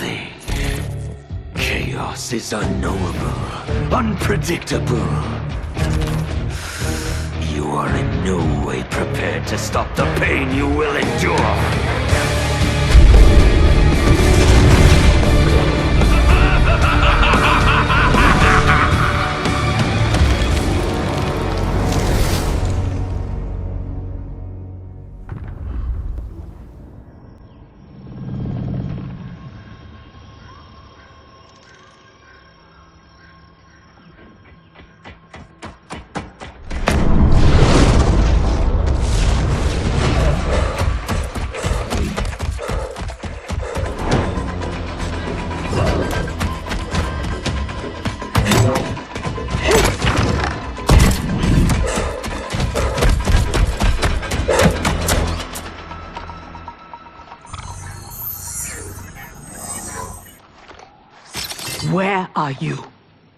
nothing. Chaos is unknowable, unpredictable. You are in no way prepared to stop the pain you will endure. Where are you?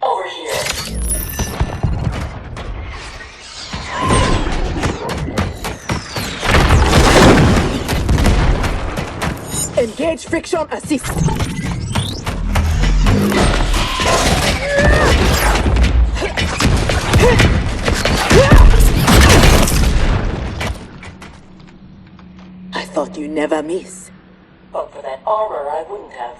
Over here. Engage friction assist. I thought you never miss. But for that armor, I wouldn't have.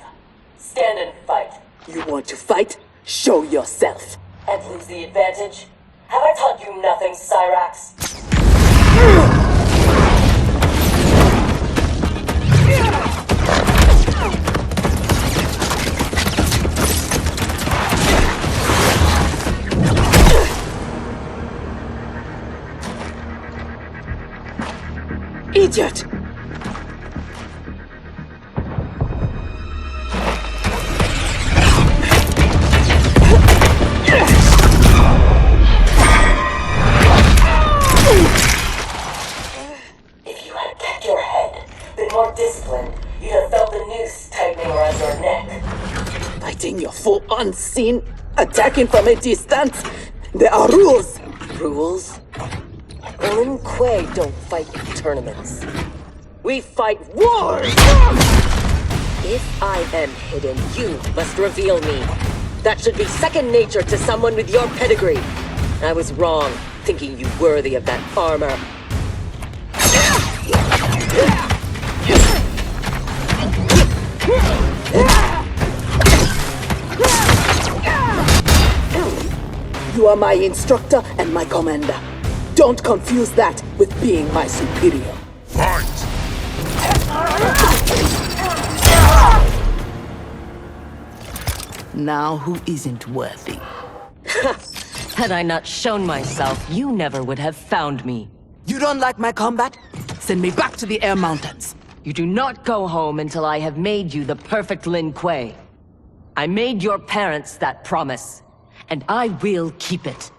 Stand and fight. You want to fight? Show yourself. And lose the advantage? Have I taught you nothing, Cyrax? Idiot! If you had kept your head, been more disciplined, you'd have felt the noose tightening around your neck. Fighting your foe unseen, attacking from a distance. There are rules. Rules? Lin Kuei don't fight in tournaments. We fight wars! If I am hidden, you must reveal me. That should be second nature to someone with your pedigree. I was wrong, thinking you worthy of that armor. You are my instructor and my commander. Don't confuse that with being my superior. Fight! Now who isn't worthy? Had I not shown myself, you never would have found me. You don't like my combat? Send me back to the Air Mountains. You do not go home until I have made you the perfect Lin Kuei. I made your parents that promise, and I will keep it.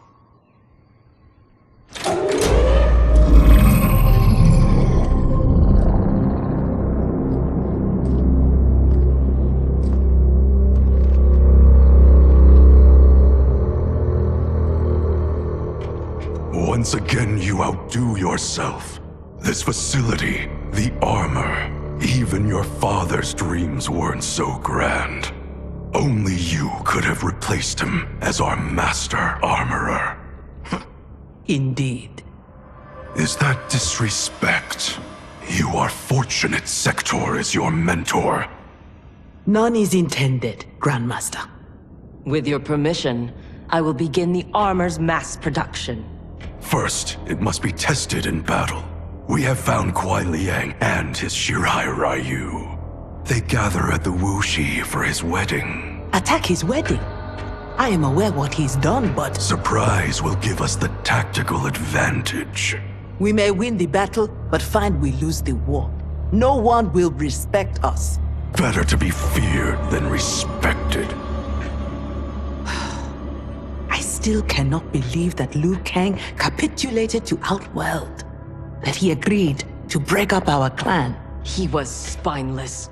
Once again, you outdo yourself. This facility, the armor, even your father's dreams weren't so grand. Only you could have replaced him as our master armorer. Indeed. Is that disrespect? You are fortunate Sector is your mentor. None is intended, Grandmaster. With your permission, I will begin the armor's mass production. First, it must be tested in battle. We have found Kuai Liang and his Shirai Ryu. They gather at the Wuxi for his wedding. Attack his wedding? I am aware what he's done, but... Surprise will give us the tactical advantage. We may win the battle, but find we lose the war. No one will respect us. Better to be feared than respected. I still cannot believe that Liu Kang capitulated to Outworld. That he agreed to break up our clan. He was spineless,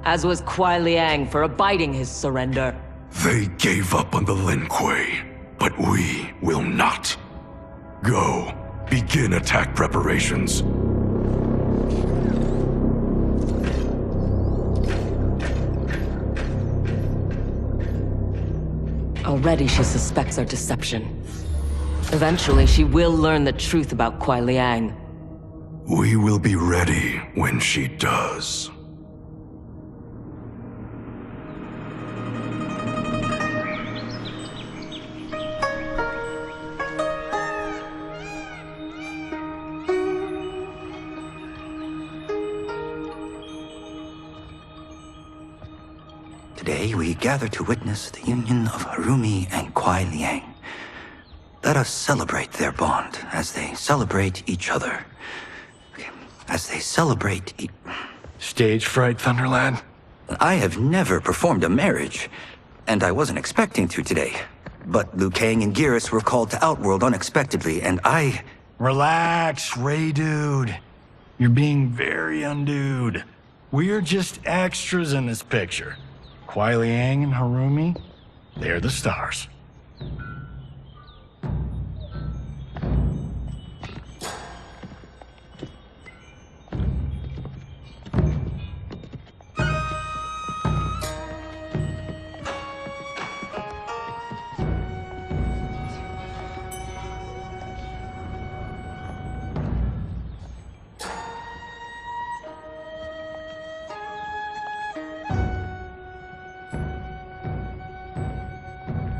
as was Kuai Liang for abiding his surrender. They gave up on the Lin Kuei, but we will not. Go, begin attack preparations. already she suspects our deception. Eventually, she will learn the truth about Kuai Liang. We will be ready when she does. Today we gather to witness the union of Harumi and Kuai Liang. Let us celebrate their bond as they celebrate each other. As they celebrate Stage fright, Thunderlad? I have never performed a marriage, and I wasn't expecting to today. But Liu Kang and Geras were called to Outworld unexpectedly, and I... Relax, Ray dude. You're being very undude. We're just extras in this picture. Kuai Liang and Harumi, they're the stars.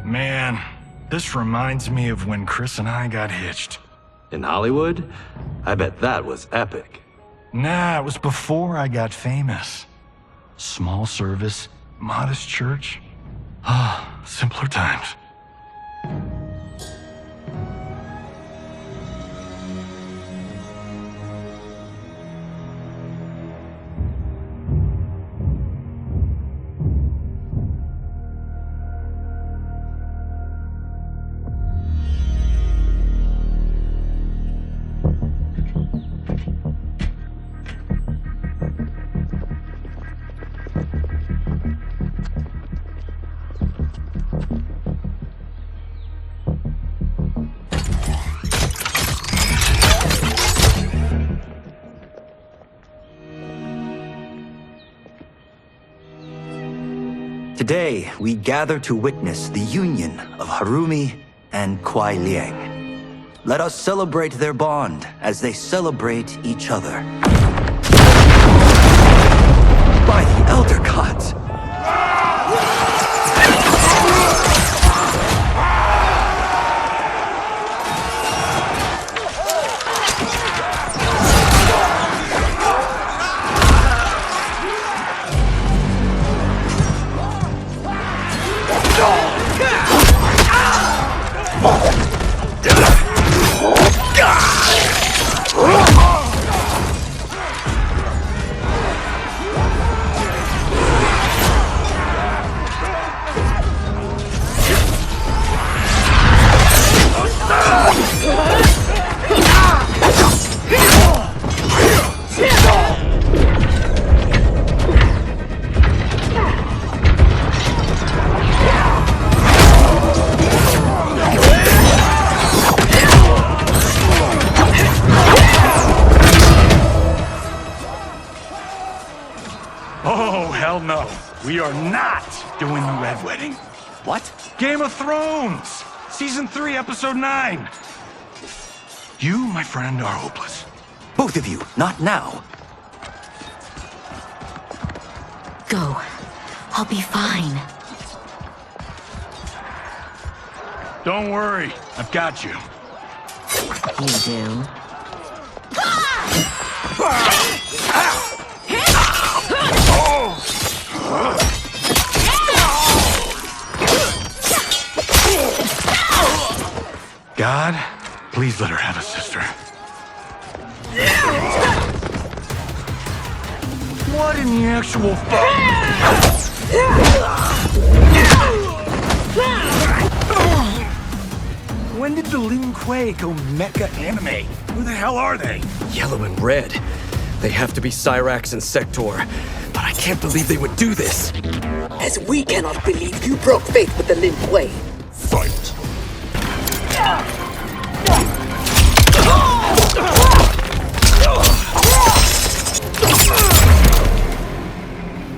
Man, this reminds me of when Chris and I got hitched. In Hollywood? I bet that was epic. Nah, it was before I got famous. Small service, modest church. Ah, simpler times. Today, we gather to witness the union of Harumi and Kuai Liang. Let us celebrate their bond as they celebrate each other. By the Elder Gods! Oh, hell no. We are not doing the Red Wedding. What? Game of Thrones! Season 3, Episode 9. You, my friend, are hopeless. Both of you, not now. Go. I'll be fine. Don't worry, I've got you. You do? God, please let her have a sister. What in the actual fuck? When did the Lin Kuei go mecha anime? Who the hell are they? Yellow and red. They have to be Cyrax and Sector. But I can't believe they would do this. As we cannot believe you broke faith with the Lin Kuei. Fight!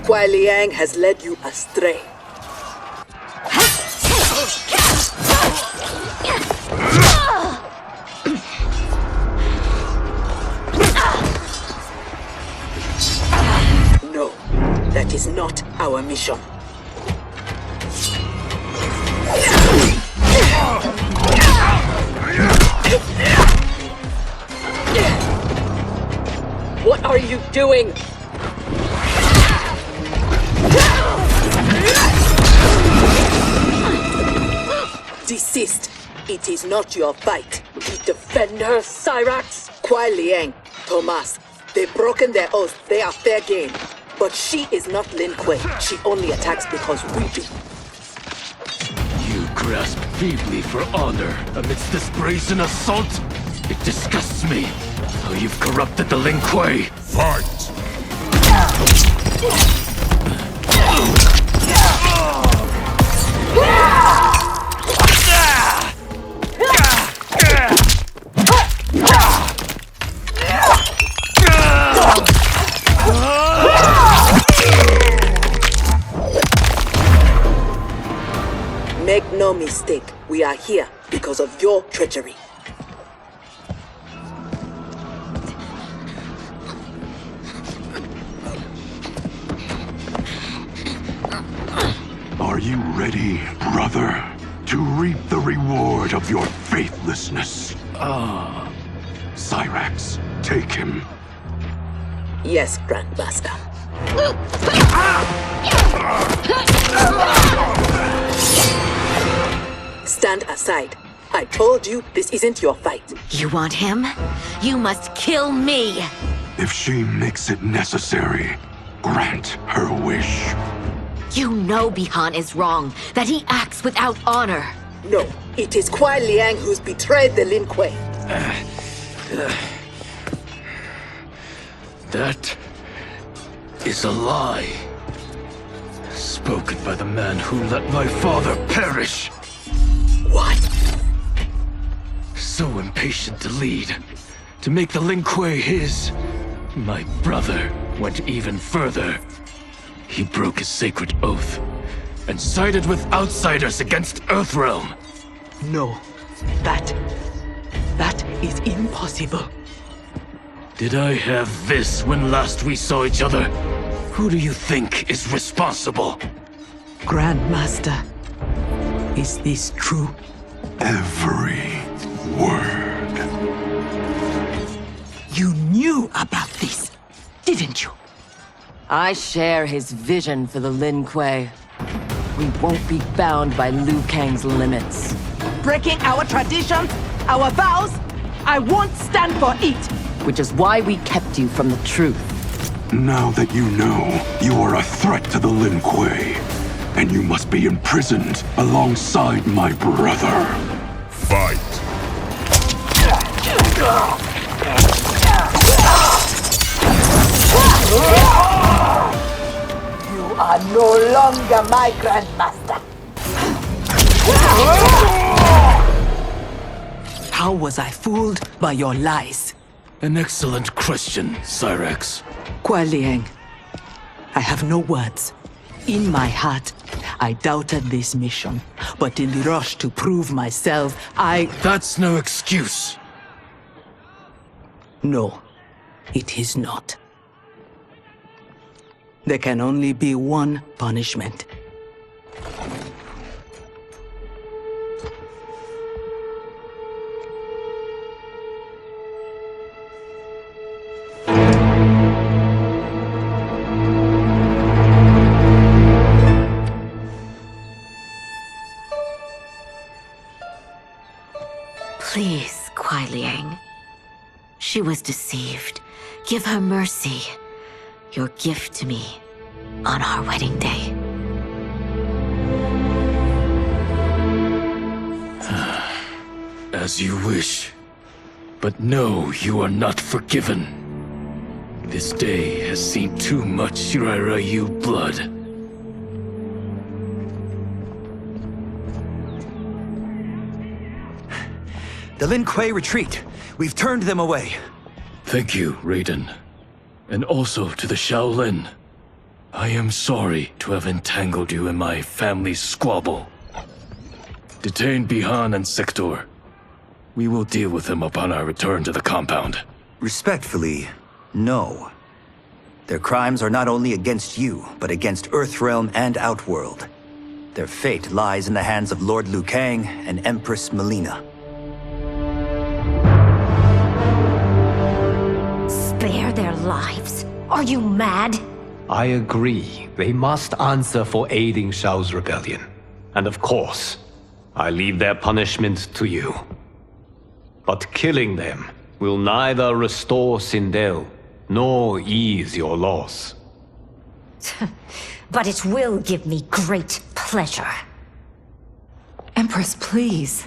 Kuai Liang has led you astray. No, that is not our mission. What are you doing? Desist. It is not your fight. Defend her, Cyrax? Kuai Liang, Thomas, they've broken their oath. They are fair game. But she is not Lin Kuei. She only attacks because we do. You grasp feebly for honor amidst this brazen assault? It disgusts me how you've corrupted the Lin Kuei. Fight! Make no mistake, we are here because of your treachery. Are you ready, brother, to reap the reward of your faithlessness? Cyrax, take him. Yes, Grandmaster. Stand aside. I told you this isn't your fight. You want him? You must kill me! If she makes it necessary, grant her wish. You know Bihan is wrong, that he acts without honor. No, it is Kuai Liang who's betrayed the Lin Kuei. That is a lie. Spoken by the man who let my father perish. What? So impatient to lead, to make the Lin Kuei his. My brother went even further. He broke his sacred oath and sided with outsiders against Earthrealm. No, that is impossible. Did I have this when last we saw each other? Who do you think is responsible? Grandmaster, is this true? Every word. You knew about this, didn't you? I share his vision for the Lin Kuei. We won't be bound by Liu Kang's limits. Breaking our traditions, our vows, I won't stand for it. Which is why we kept you from the truth. Now that you know, you are a threat to the Lin Kuei, and you must be imprisoned alongside my brother. Fight! You are no longer my grandmaster. How was I fooled by your lies? An excellent question, Cyrax. Kuai Liang, I have no words. In my heart, I doubted this mission, but in the rush to prove myself, That's no excuse. No, it is not. There can only be one punishment. Please, Kuai Liang. She was deceived. Give her mercy. Your gift to me on our wedding day. As you wish. But no, you are not forgiven. This day has seen too much Shirairyu blood. The Lin Kuei retreat. We've turned them away. Thank you, Raiden. And also to the Shaolin. I am sorry to have entangled you in my family's squabble. Detain Bihan and Sector. We will deal with them upon our return to the compound. Respectfully, no. Their crimes are not only against you, but against Earthrealm and Outworld. Their fate lies in the hands of Lord Liu Kang and Empress Melina. Spare their lives? Are you mad? I agree. They must answer for aiding Shao's rebellion. And of course, I leave their punishment to you. But killing them will neither restore Sindel, nor ease your loss. But it will give me great pleasure. Empress, please.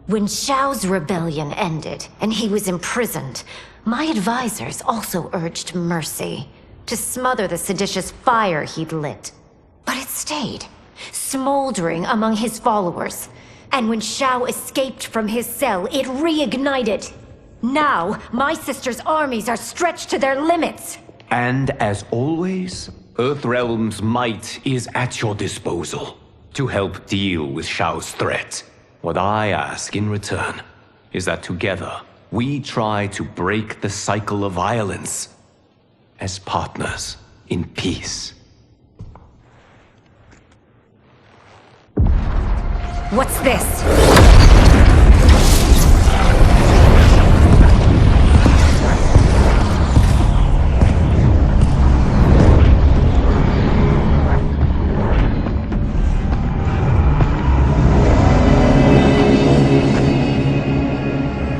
When Shao's rebellion ended, and he was imprisoned, my advisors also urged mercy, to smother the seditious fire he'd lit. But it stayed, smoldering among his followers. And when Shao escaped from his cell, it reignited. Now, my sister's armies are stretched to their limits. And as always, Earthrealm's might is at your disposal to help deal with Shao's threat. What I ask in return is that together, we try to break the cycle of violence as partners in peace. What's this?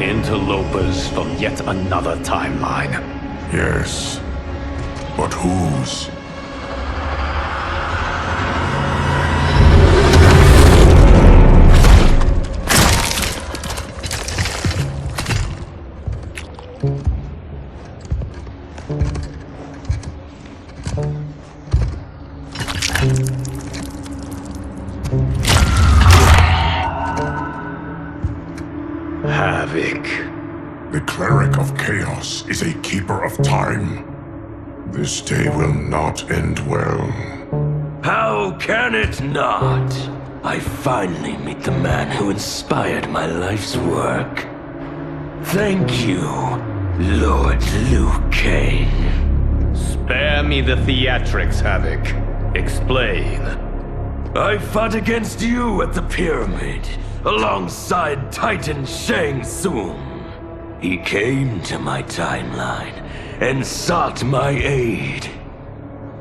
Interlopers from yet another timeline. Yes. But whose? Havoc. The cleric of chaos is a keeper of time. This day will not end well. How can it not? I finally meet the man who inspired my life's work. Thank you, Lord Liu Kang. Spare me the theatrics, Havoc. Explain. I fought against you at the pyramid, alongside Titan Shang Tsung. He came to my timeline and sought my aid.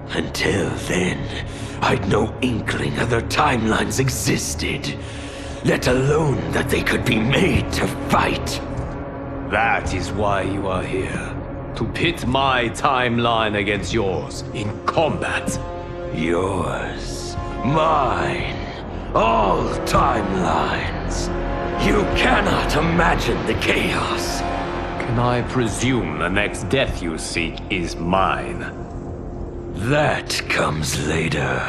Until then, I'd no inkling other timelines existed, let alone that they could be made to fight. That is why you are here. To pit my timeline against yours in combat. Yours, mine, all timelines. You cannot imagine the chaos. Can I presume the next death you seek is mine? That comes later.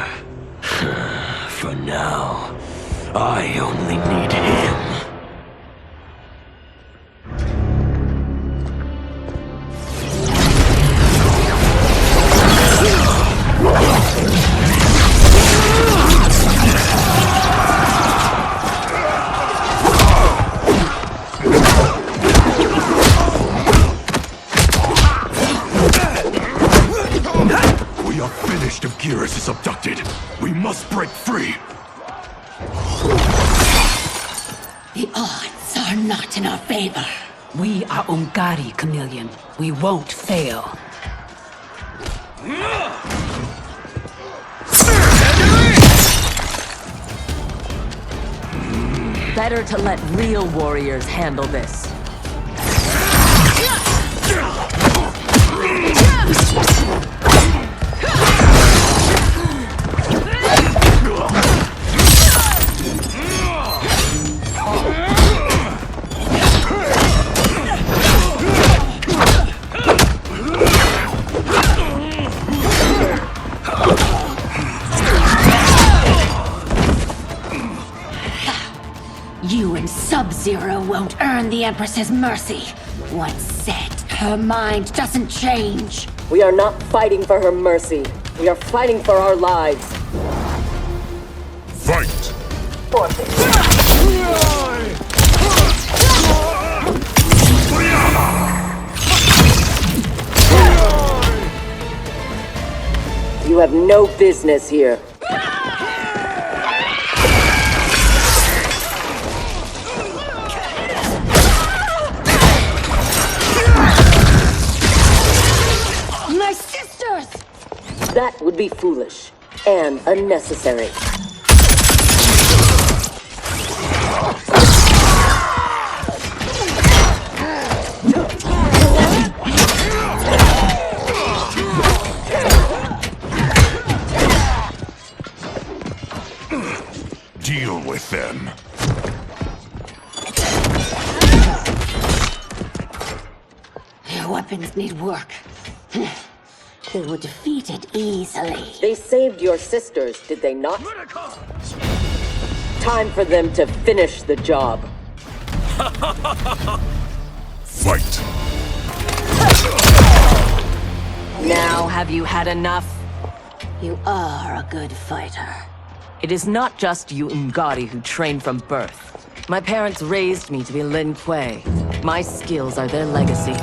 For now, I only need him. If Geras is abducted, we must break free! The odds are not in our favor. We are Ungari, Chameleon. We won't fail. Better to let real warriors handle this. You and Sub-Zero won't earn the Empress's mercy. Once set, her mind doesn't change. We are not fighting for her mercy. We are fighting for our lives. Fight! Forfeit. You have no business here. My sisters! That would be foolish and unnecessary. Deal with them. Your weapons need work. They were defeated easily. They saved your sisters, did they not? Time for them to finish the job. Fight. Now have you had enough? You are a good fighter. It is not just you Ungari who train from birth. My parents raised me to be Lin Kuei. My skills are their legacy.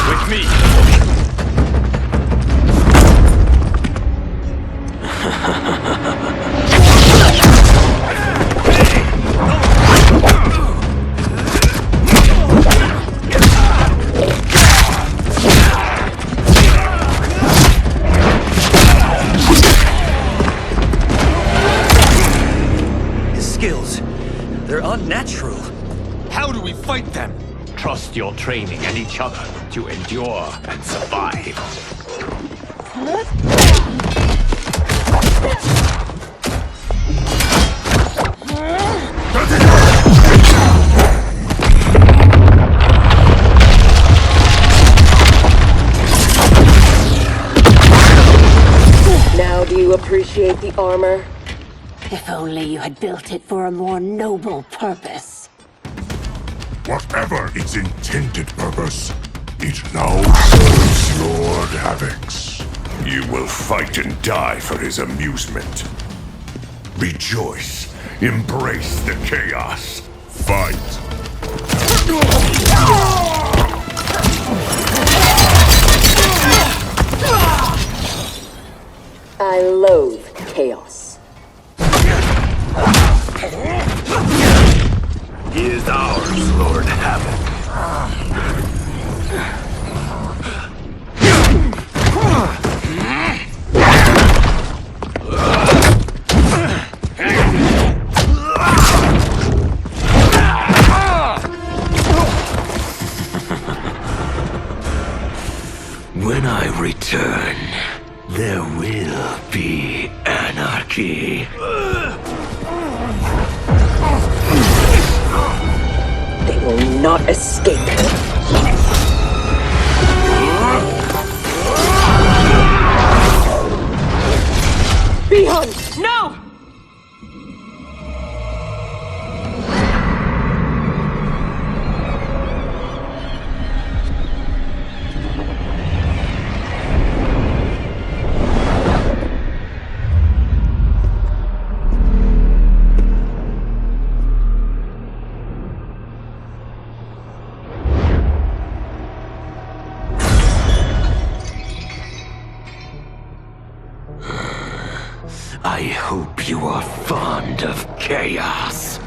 With me! They're unnatural. How do we fight them? Trust your training and each other to endure and survive. Now do you appreciate the armor? If only you had built it for a more noble purpose. Whatever its intended purpose, it now serves Lord Havoc's. You will fight and die for his amusement. Rejoice. Embrace the chaos. Fight. I loathe chaos. He is ours, Lord Havoc. When I return, there will be anarchy. They will not escape. Bihun! No! I hope you are fond of chaos.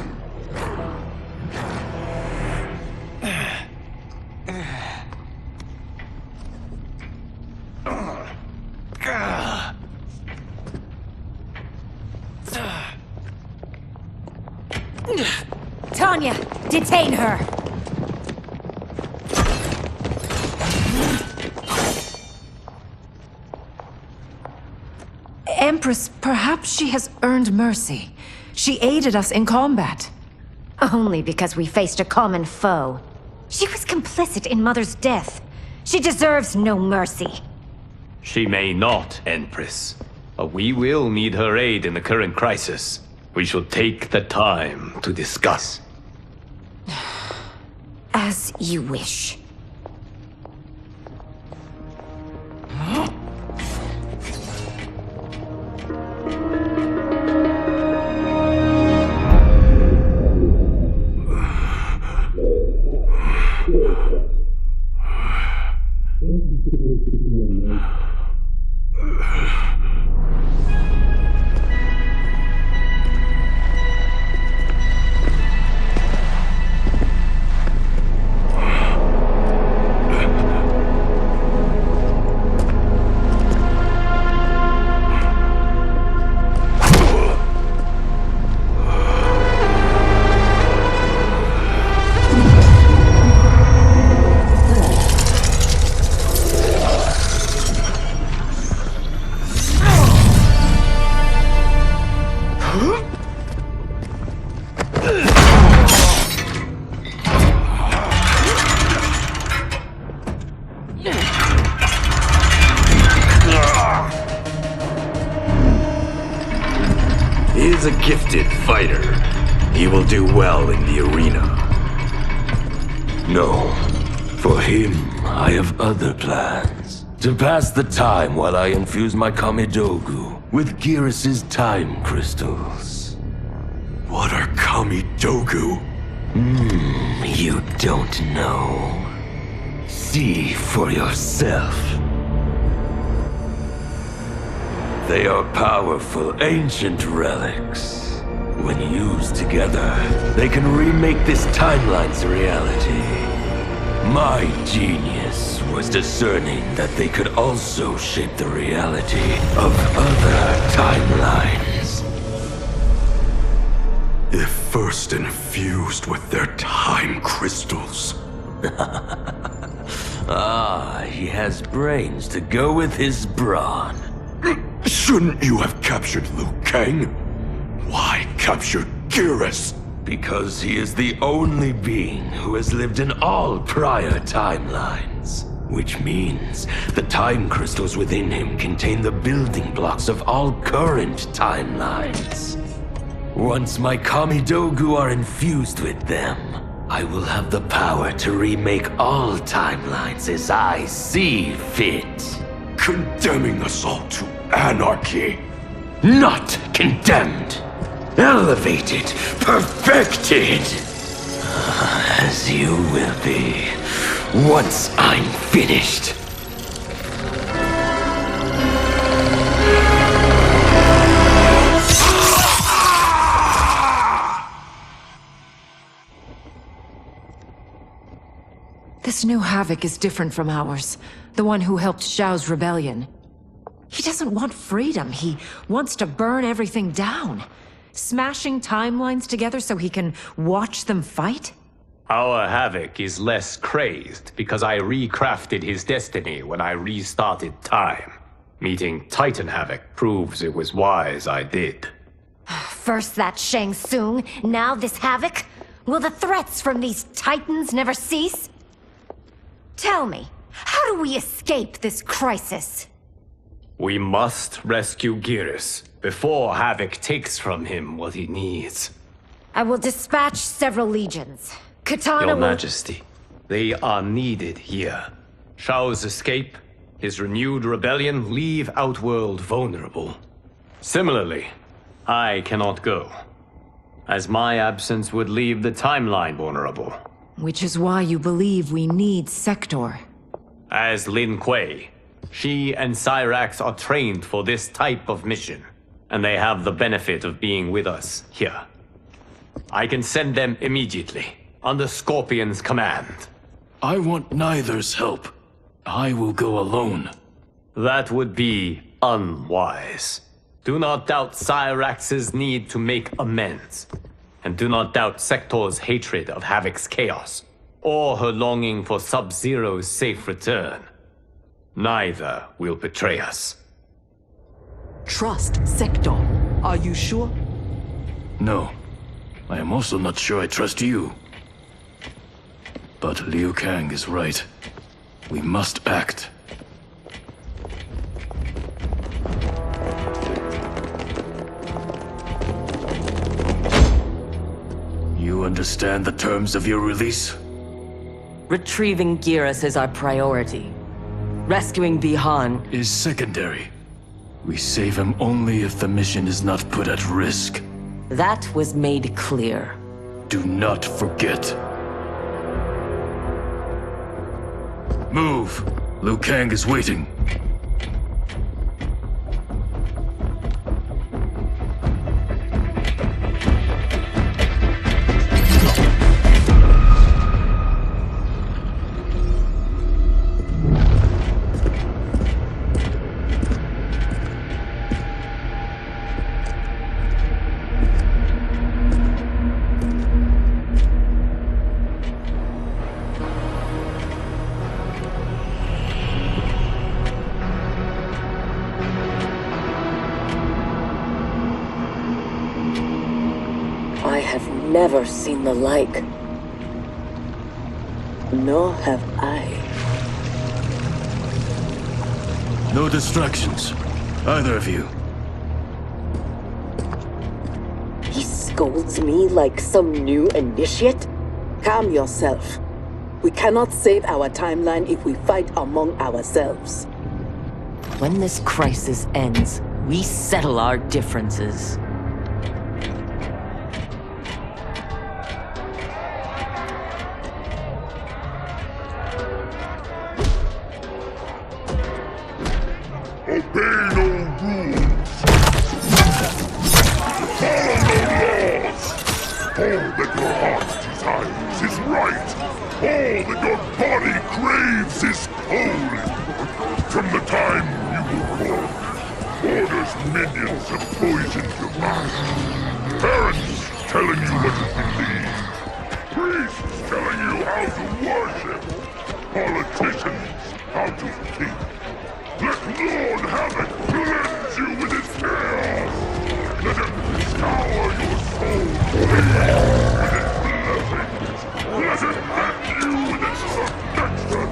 Tanya, detain her! Empress, perhaps she has earned mercy. She aided us in combat. Only because we faced a common foe. She was complicit in Mother's death. She deserves no mercy. She may not, Empress. But we will need her aid in the current crisis. We shall take the time to discuss. As you wish. He is a gifted fighter. He will do well in the arena. No. For him, I have other plans. To pass the time while I infuse my Kamidogu with Gearus' time crystals. What are Kamidogu? You don't know. See for yourself. They are powerful, ancient relics. When used together, they can remake this timeline's reality. My genius was discerning that they could also shape the reality of other timelines. If first infused with their time crystals. He has brains to go with his brawn. Shouldn't you have captured Liu Kang? Why capture Gearus? Because he is the only being who has lived in all prior timelines. Which means the time crystals within him contain the building blocks of all current timelines. Once my Kamidogu are infused with them, I will have the power to remake all timelines as I see fit. Condemning us all to anarchy. Not condemned. Elevated, perfected. As you will be, once I'm finished. This new Havoc is different from ours. The one who helped Xiao's rebellion. He doesn't want freedom. He wants to burn everything down. Smashing timelines together so he can watch them fight? Our Havoc is less crazed because I recrafted his destiny when I restarted time. Meeting Titan Havoc proves it was wise I did. First that Shang Tsung, now this Havoc? Will the threats from these Titans never cease? Tell me, how do we escape this crisis? We must rescue Gearus before Havoc takes from him what he needs. I will dispatch several legions. Katana Your will... Majesty, they are needed here. Shao's escape, his renewed rebellion leave Outworld vulnerable. Similarly, I cannot go, as my absence would leave the timeline vulnerable. Which is why you believe we need Sector. As Lin Kuei, she and Cyrax are trained for this type of mission, and they have the benefit of being with us here. I can send them immediately, under Scorpion's command. I want neither's help. I will go alone. That would be unwise. Do not doubt Cyrax's need to make amends. And do not doubt Sector's hatred of Havoc's chaos, or her longing for Sub-Zero's safe return. Neither will betray us. Trust Sector. Are you sure? No. I am also not sure I trust you. But Liu Kang is right. We must act. You understand the terms of your release? Retrieving Gearus is our priority. Rescuing Bihan is secondary. We save him only if the mission is not put at risk. That was made clear. Do not forget. Move! Liu Kang is waiting. I have never seen the like. Nor have I. No distractions. Either of you. scolds me like some new initiate? Calm yourself. We cannot save our timeline if we fight among ourselves. When this crisis ends, we settle our differences. Obey no rules. Follow no laws. All that your heart desires is right. All that your body craves is holy. From the time you were born, Order's minions have poisoned your mind. Parents telling you what to believe. Priests telling you how to worship. Politicians how to think. Let Lord Havoc cleanse you with his chaos! Let him scour your soul with his blessings! Let him hand you with his protection!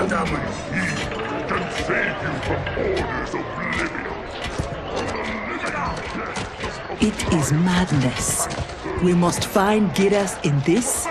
Only he can save you from Order's oblivion! It is madness. We must find Giras in this.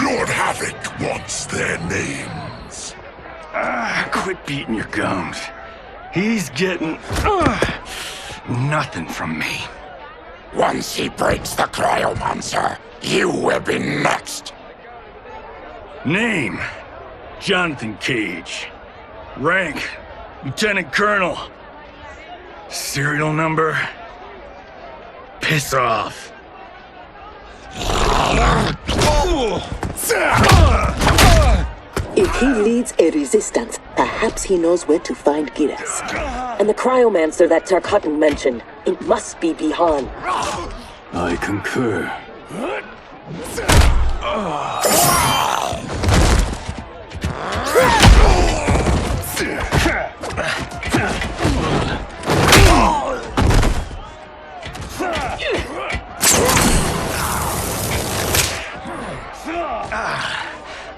Lord Havoc wants their names. Quit beating your gums. He's getting nothing from me. Once he breaks the cryomancer, you will be next. Name: Jonathan Cage. Rank: Lieutenant Colonel. Serial number: piss off. If he leads a resistance, perhaps he knows where to find Giras. And the cryomancer that Tarkatan mentioned, it must be Bihan. I concur.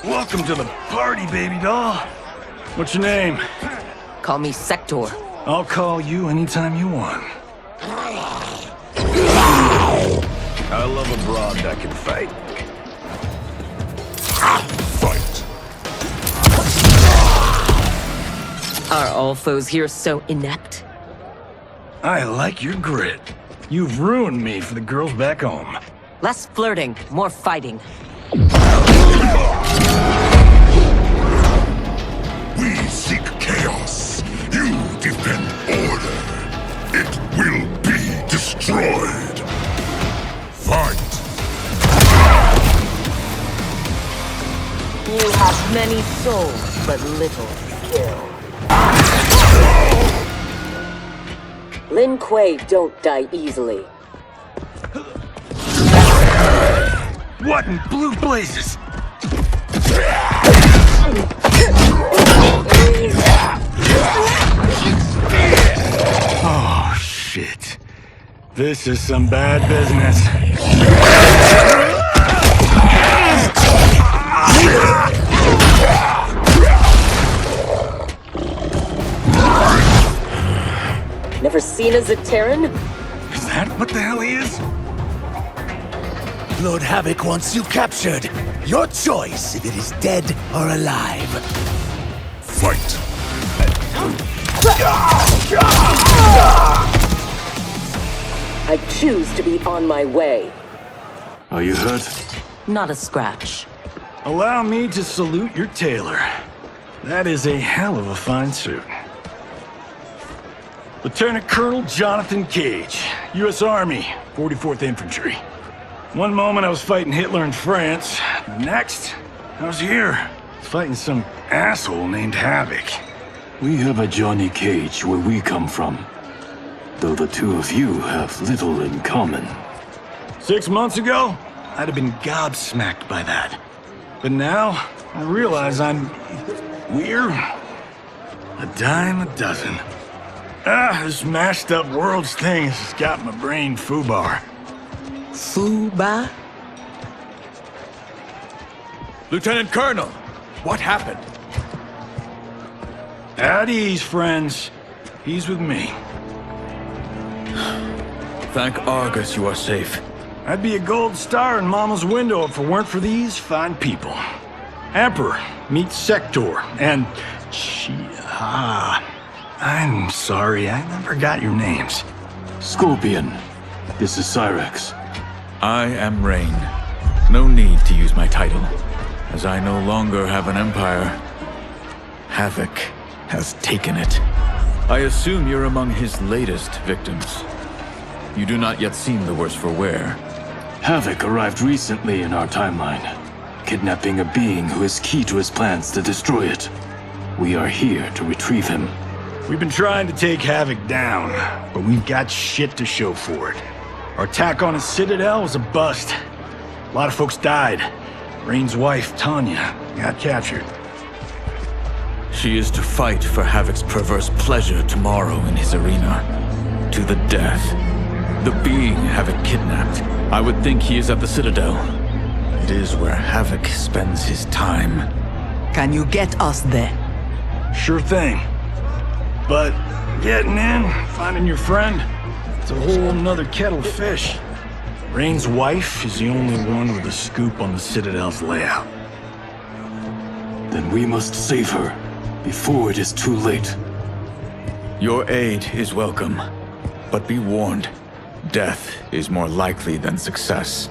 Welcome to the party, baby doll. What's your name? Call me Sector. I'll call you anytime you want. I love a broad that can fight. Fight. Are all foes here so inept? I like your grit. You've ruined me for the girls back home. Less flirting, more fighting. We seek chaos. You defend order. It will be destroyed. Fight. You have many souls, but little skill. Lin Kuei don't die easily. What in blue blazes? Oh, shit. This is some bad business. Never seen a Zaterran? Is that what the hell he is? Lord Havoc wants you captured. Your choice if it is dead or alive. Fight. I choose to be on my way. Are you hurt? Not a scratch. Allow me to salute your tailor. That is a hell of a fine suit. Lieutenant Colonel Jonathan Cage, U.S. Army, 44th Infantry. One moment I was fighting Hitler in France. The next, I was here, fighting some asshole named Havoc. We have a Johnny Cage where we come from, though the two of you have little in common. 6 months ago, I'd have been gobsmacked by that. But now, I realize I'm weird. A dime a dozen. This mashed up worlds thing has got my brain foobar. Fuba? Lieutenant Colonel, what happened? At ease, friends. He's with me. Thank Argus you are safe. I'd be a gold star in Mama's window if it weren't for these fine people. Emperor meets Sector, and I'm sorry, I never got your names. Scorpion, this is Cyrax. I am Rain. No need to use my title, as I no longer have an empire. Havoc has taken it. I assume you're among his latest victims. You do not yet seem the worse for wear. Havoc arrived recently in our timeline, kidnapping a being who is key to his plans to destroy it. We are here to retrieve him. We've been trying to take Havoc down, but we've got shit to show for it. Our attack on his citadel was a bust. A lot of folks died. Rain's wife, Tanya, got captured. She is to fight for Havoc's perverse pleasure tomorrow in his arena. To the death. The being Havoc kidnapped. I would think he is at the Citadel. It is where Havoc spends his time. Can you get us there? Sure thing. But getting in, finding your friend, it's a whole nother kettle of fish. Rain's wife is the only one with a scoop on the Citadel's layout. Then we must save her before it is too late. Your aid is welcome, but be warned, death is more likely than success.